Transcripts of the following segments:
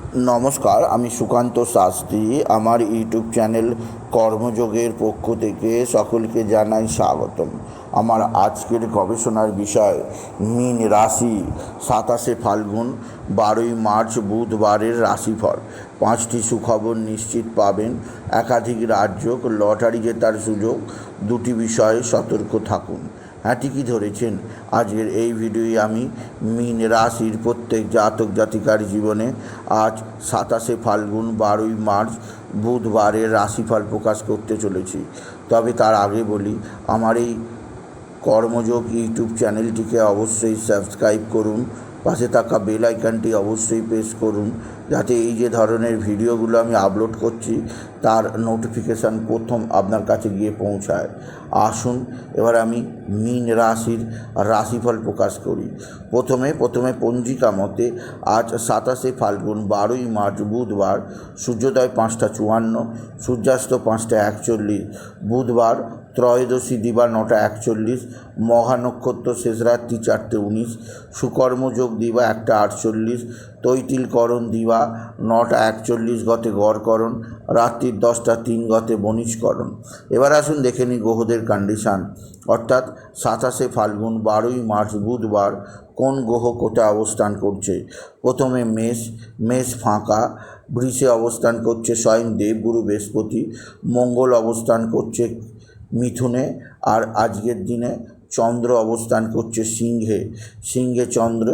নমস্কার, আমি সুকান্ত শাস্ত্রী। আমার ইউটিউব চ্যানেল কর্মযোগের পক্ষ থেকে সকলকে জানাই স্বাগতম। আমার আজকের গবেষণার বিষয় মীন রাশি, 27শে ফাল্গুন 12ই মার্চ বুধবারের রাশিফল। 5টি সুখবর নিশ্চিত পাবেন, একাধিক রাজ্য, লটারি জেতার সুযোগ। 2টি বিষয়ে সতর্ক থাকুন। হ্যাঁ, ঠিকই ধরেছেন। আজকের এই ভিডিওয়ে আমি মীন রাশির প্রত্যেক জাতক জাতিকার জীবনে আজ 27শে ফাল্গুন 12ই মার্চ বুধবারের রাশিফল প্রকাশ করতে চলেছি। তবে তার আগে বলি, আমার এই কর্মযোগ ইউটিউব চ্যানেলটিকে অবশ্যই সাবস্ক্রাইব করুন, পাশে থাকা বেল আইকনটি অবশ্যই প্রেস করুন, যাতে এই যে ধরনের ভিডিওগুলো আমি আপলোড করছি তার নোটিফিকেশান প্রথম আপনার কাছে গিয়ে পৌঁছায়। আসুন এবার আমি মীন রাশির রাশিফল প্রকাশ করি। প্রথমে পঞ্জিকা মতে আজ 27শে ফাল্গুন 12ই মার্চ বুধবার, সূর্যোদয় 5টা 54, সূর্যাস্ত 5টা 41, বুধবার ত্রয়োদশী দিবা 9টা 41, মহানক্ষত্র শেষ রাত্রি 4টে 19, সুকর্মযোগ দিবা 1টা 48, তৈতিলকরণ দিবা 9টা 41 গতে গড়করণ, রাত্রির 10টা 3 গতে বণিজকরণ। এবার আসুন দেখে নিই গ্রহদের কন্ডিশান, অর্থাৎ 27শে ফাল্গুন 12ই মার্চ বুধবার কোন গ্রহ কোথায় অবস্থান করছে। প্রথমে মেষ ফাঁকা, বৃষে অবস্থান করছে স্বয়ং দেবগুরু বৃহস্পতি, মঙ্গল অবস্থান করছে মিথুনে, আর আজকের দিনে চন্দ্র অবস্থান করছে সিংহে চন্দ্র,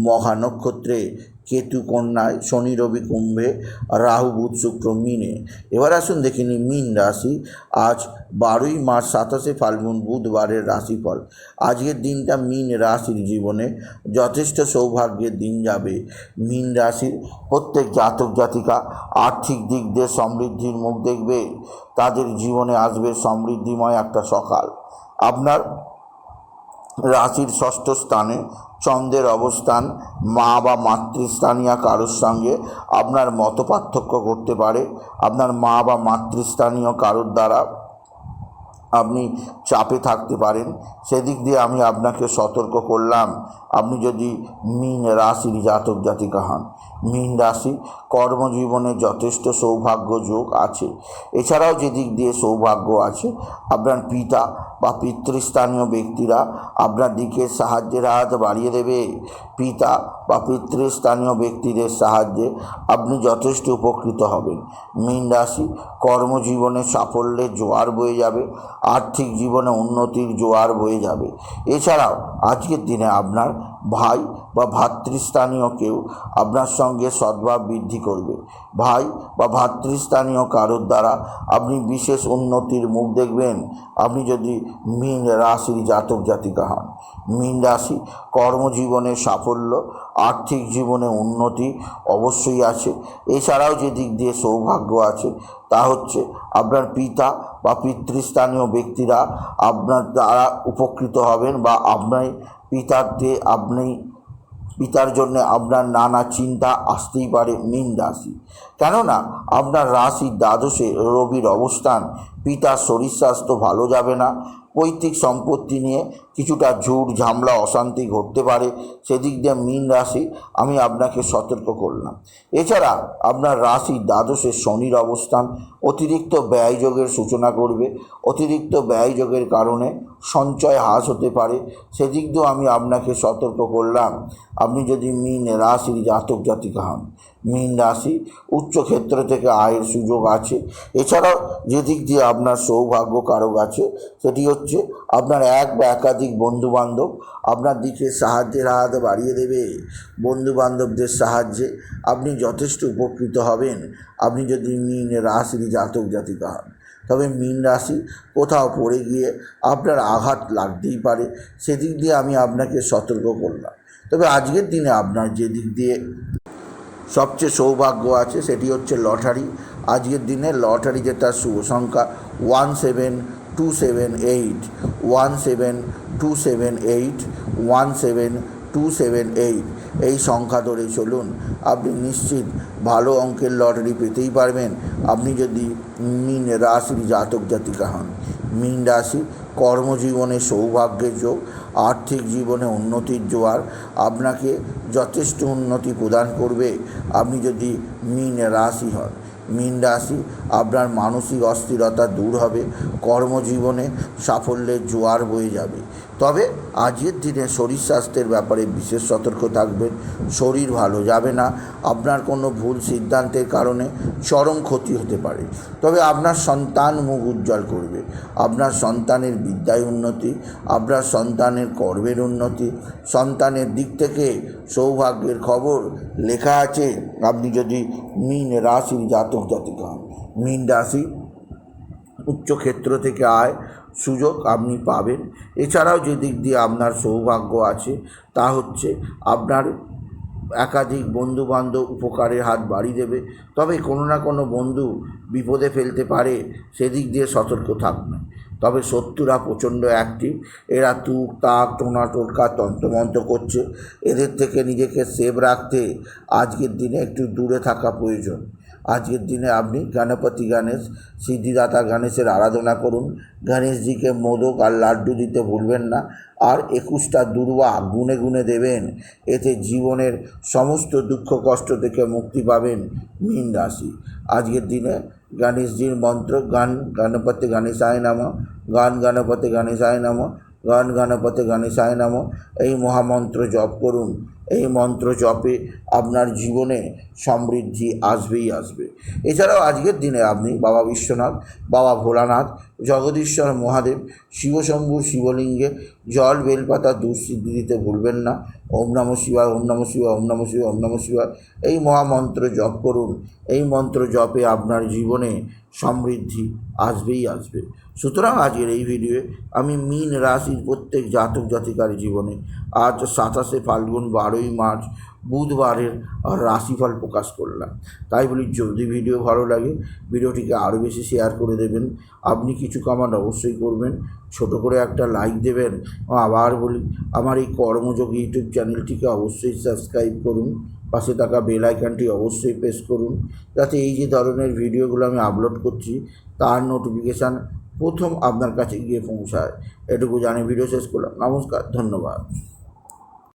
মহানক্ষত্রে কেতু কন্যায়, শনি রবি কুম্ভে, রাহু বুধ শুক্র মীনে। এবার আসুন দেখে নিই মীন রাশি, আজ 12ই মার্চ 27শে ফাল্গুন বুধবারের রাশিফল। আজকের দিনটা মীন রাশির জীবনে যথেষ্ট সৌভাগ্যের দিন যাবে। মীন রাশির প্রত্যেক জাতক জাতিকা আর্থিক দিক দিয়ে সমৃদ্ধির মুখ দেখবে। তাদের জীবনে আসবে সমৃদ্ধিময় একটা সকাল। আপনার রাশির 6ষ্ঠ স্থানে চন্দ্রের অবস্থান মা বা মাতৃস্থানীয় কারোর সঙ্গে আপনার মতপার্থক্য ঘটতে পারে। আপনার মা বা মাতৃস্থানীয় কারোর দ্বারা আপনি চাপে থাকতে পারেন, সেদিক দিয়ে আমি আপনাকে সতর্ক করলাম। আপনি যদি মীন রাশির জাতক জাতিকা হন, মীন রাশি কর্মজীবনে যথেষ্ট সৌভাগ্য যোগ আছে। এছাড়াও যেদিক দিয়ে সৌভাগ্য আছে, আপনার পিতা বা পিতৃস্থানীয় ব্যক্তিরা আপনার দিকে সাহায্যের হাত বাড়িয়ে দেবে। পিতা বা পিতৃস্থানীয় ব্যক্তিদের সাহায্যে আপনি যথেষ্ট উপকৃত হবেন। মীন রাশি কর্মজীবনে সাফল্যের জোয়ার বয়ে যাবে, আর্থিক জীবনে উন্নতির জোয়ার বয়ে যাবে। এছাড়াও আজকের দিনে আপনার ভাই বা ভাতৃস্থানীয় কেউ আপনার সঙ্গে সদ্ভাব বৃদ্ধি করবে। ভাই বা ভাতৃস্থানীয় কারোর দ্বারা আপনি বিশেষ উন্নতির মুখ দেখবেন, আপনি যদি মীন রাশির জাতক জাতিকা হন। মীন রাশি কর্মজীবনে সাফল্য, আর্থিক জীবনে উন্নতি অবশ্যই আছে। এছাড়াও যে দিক দিয়ে সৌভাগ্য আছে তা হচ্ছে আপনার পিতা বা পিতৃস্থানীয় ব্যক্তিরা আপনার দ্বারা উপকৃত হবেন, বা আপনার পিতার জন্য আপনার নানা চিন্তা আসতেই পারে মীন রাশি। কেননা আপনার রাশির দ্বাদশে রবির অবস্থান, পিতার শরীর স্বাস্থ্য ভালো যাবে না। পৈতৃক সম্পত্তি নিয়ে কিছুটা ঝুট ঝামেলা অশান্তি ঘটতে পারে, সেদিক দিয়ে মীন রাশি আমি আপনাকে সতর্ক করলাম। এছাড়া আপনার রাশির দ্বাদশে শনির অবস্থান অতিরিক্ত ব্যয়যোগের সূচনা করবে। অতিরিক্ত ব্যয়যোগের কারণে সঞ্চয় হ্রাস হতে পারে, সেদিক দিয়েও আমি আপনাকে সতর্ক করলাম। আপনি যদি মীন রাশির জাতক জাতিকা হন, মীন রাশি উচ্চক্ষেত্র থেকে আয়ের সুযোগ আছে। এছাড়াও যেদিক দিয়ে আপনার সৌভাগ্য কারক আছে সেটি হচ্ছে আপনার এক বা একাধিক বন্ধুবান্ধব আপনার দিকে সাহায্যের হাত বাড়িয়ে দেবে। বন্ধুবান্ধবদের সাহায্যে আপনি যথেষ্ট উপকৃত হবেন, আপনি যদি মীন রাশির জাতক জাতিকা হন। তবে মীন রাশি কোথাও পড়ে গিয়ে আপনার আঘাত লাগতেই পারে, সেদিক দিয়ে আমি আপনাকে সতর্ক করলাম। তবে আজকের দিনে আপনার যে দিক দিয়ে সবচেয়ে সৌভাগ্য আছে সেটি হচ্ছে লটারি। আজকের দিনে লটারি জেতার শুভ সংখ্যা 17278, 17278, 17278। এই সংখ্যা ধরে চলুন, আপনি নিশ্চিত ভালো অঙ্কের লটারি পেতেই পারবেন, আপনি যদি মীন রাশির জাতক জাতিকা হন। মীন রাশি কর্মজীবনে সৌভাগ্যের যোগ, আর্থিক জীবনে উন্নতির জোয়ার আপনাকে যথেষ্ট উন্নতি প্রদান করবে। আপনি যদি মীন রাশি হন, মীন রাশি, আপনার মানসিক অস্থিরতা দূর হবে, কর্মজীবনে সাফল্যের জোয়ার বয়ে যাবে। তবে আজকের দিনে শরীর স্বাস্থ্যের ব্যাপারে বিশেষ সতর্ক থাকবেন। শরীর ভালো যাবে না, আপনার কোনো ভুল সিদ্ধান্তের কারণে চরম ক্ষতি হতে পারে। তবে আপনার সন্তান মুখ উজ্জ্বল করবে, আপনার সন্তানের বিদ্যায় উন্নতি, আপনার সন্তানের কর্মের উন্নতি, সন্তানের দিক থেকে সৌভাগ্যের খবর লেখা আছে। আপনি যদি মীন রাশির জাতক জাতিকা হন, মীন রাশি, উচ্চক্ষেত্র থেকে আয় সুযোগ আপনি পাবেন। এছাড়াও যে দিক দিয়ে আপনার সৌভাগ্য আছে তা হচ্ছে আপনার একাধিক বন্ধুবান্ধব উপকারের হাত বাড়িয়ে দেবে। তবে কোনো না কোনো বন্ধু বিপদে ফেলতে পারে, সেদিক দিয়ে সতর্ক থাকবেন। তবে শত্রুরা প্রচণ্ড অ্যাক্টিভ, এরা তুক তাক টোনা টোটকা তন্ত্রমন্ত্র করছে। এদের থেকে নিজেকে সেভ রাখতে আজকের দিনে একটু দূরে থাকা প্রয়োজন। আজকের দিনে আপনি গণপতি গণেশ, সিদ্ধিদাতা গণেশের আরাধনা করুন। গণেশজিকে মোদক আর লাড্ডু দিতে ভুলবেন না। আর 21টা দুর্বা গুনে গুনে দেবেন, এতে জীবনের সমস্ত দুঃখ কষ্ট থেকে মুক্তি পাবেন মীন রাশি। আজকের দিনে গণেশজির মন্ত্র গান গণপতি গণেশায় নমঃ, গান গণপতি গণেশায় নমঃ, গান গণপতি গণেশায় নমঃ, এই মহামন্ত্র জপ করুন। এই মন্ত্র জপে আপনার জীবনে সমৃদ্ধি আসবেই আসবে। এছাড়াও আজকের দিনে আপনি বাবা বিশ্বনাথ, বাবা ভোলানাথ, জগদীশ্বর মহাদেব, শিবশম্ভুর শিবলিঙ্গে জল বেলপাতা দুঃসিদ্ধি দিতে ভুলবেন না। ওম নমঃ শিবায়, ওম নমঃ শিবায়, ওম নমঃ শিবায়, ওম নমঃ শিবায়, এই মহামন্ত্র জপ করুন। এই মন্ত্র জপে আপনার জীবনে সমৃদ্ধি আসবেই আসবে। সুতরাং আজকের এই ভিডিওয়ে আমি মীন রাশির প্রত্যেক জাতক জাতিকার জীবনে আজ 27শে ফাল্গুন 12ই মার্চ বুধবারের রাশিফল প্রকাশ করলাম। তাই বলি, যদি ভিডিও ভালো লাগে ভিডিওটিকে আরও বেশি শেয়ার করে দেবেন। আপনি কিছু কমেন্ট অবশ্যই করবেন, ছোট করে একটা লাইক দেবেন। আবার বলি, আমার এই কর্মযোগী ইউটিউব চ্যানেলটিকে অবশ্যই সাবস্ক্রাইব করুন, পাশে থাকা বেল আইকনটি অবশ্যই প্রেস করুন, যাতে এই যে ধরনের ভিডিওগুলো আমি আপলোড করছি তার নোটিফিকেশান প্রথম আপনার কাছে গিয়ে পৌঁছায়। এটুকু জানি ভিডিও শেষ করলাম। নমস্কার, ধন্যবাদ।